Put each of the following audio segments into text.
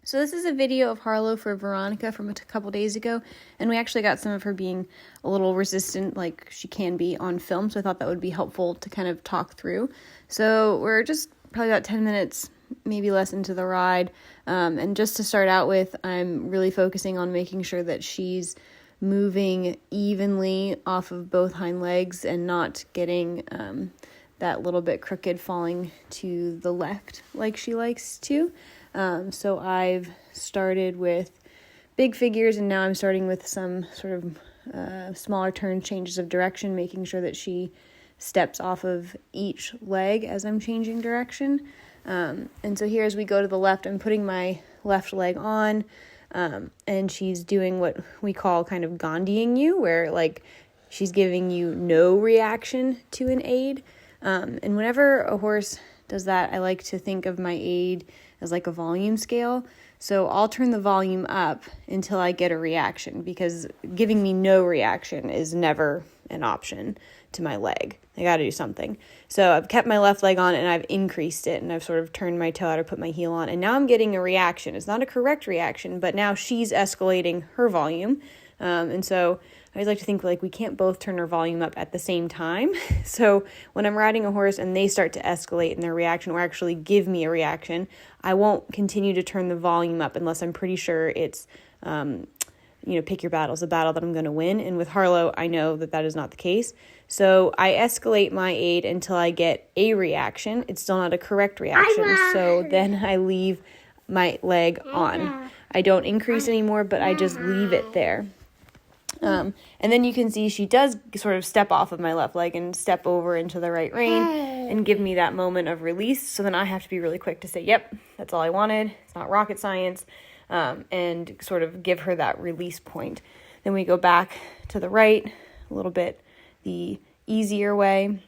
So this is a video of Harlow for Veronica from a couple days ago, and we actually got some of her being a little resistant like she can be on film, so I thought that would be helpful to kind of talk through. So we're just probably about 10 minutes, maybe less into the ride, and just to start out with, I'm really focusing on making sure that she's moving evenly off of both hind legs and not getting that little bit crooked falling to the left like she likes to. So I've started with big figures, and now I'm starting with some sort of smaller turn changes of direction, making sure that she steps off of each leg as I'm changing direction. And so here as we go to the left, I'm putting my left leg on, and she's doing what we call kind of Gandhiing you, where like she's giving you no reaction to an aid. And whenever a horse does that, I like to think of my aid as like a volume scale. So I'll turn the volume up until I get a reaction, because giving me no reaction is never an option to my leg. I got to do something. So I've kept my left leg on and I've increased it, and I've sort of turned my toe out or put my heel on, and now I'm getting a reaction. It's not a correct reaction, but now she's escalating her volume. And so I always like to think like we can't both turn our volume up at the same time. So when I'm riding a horse and they start to escalate in their reaction or actually give me a reaction, I won't continue to turn the volume up unless I'm pretty sure it's, pick your battles, a battle that I'm going to win. And with Harlow, I know that that is not the case. So I escalate my aid until I get a reaction. It's still not a correct reaction. So then I leave my leg on. I don't increase anymore, but I just leave it there. And then you can see she does sort of step off of my left leg and step over into the right rein and give me that moment of release. So then I have to be really quick to say, yep, that's all I wanted. It's not rocket science. And sort of give her that release point. Then we go back to the right, a little bit the easier way.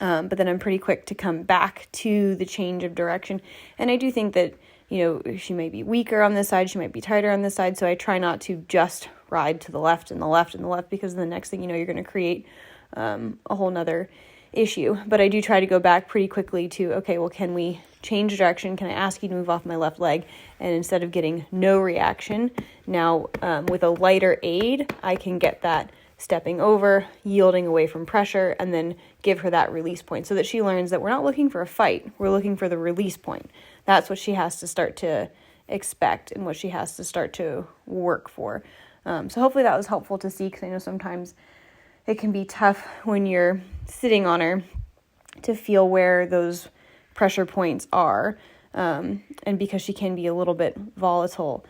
But then I'm pretty quick to come back to the change of direction. And I do think that, she might be weaker on this side, she might be tighter on this side. So I try not to just ride to the left and the left and the left, because the next thing you know, you're going to create a whole nother issue. But I do try to go back pretty quickly to, okay, well, can we change direction? Can I ask you to move off my left leg? And instead of getting no reaction, now with a lighter aid, I can get that stepping over, yielding away from pressure, and then give her that release point so that she learns that we're not looking for a fight. We're looking for the release point. That's what she has to start to expect and what she has to start to work for. So hopefully that was helpful to see, because I know sometimes it can be tough when you're sitting on her to feel where those pressure points are. And because she can be a little bit volatile,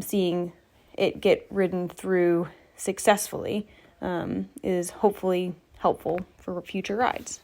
seeing it get ridden through successfully is hopefully helpful for future rides.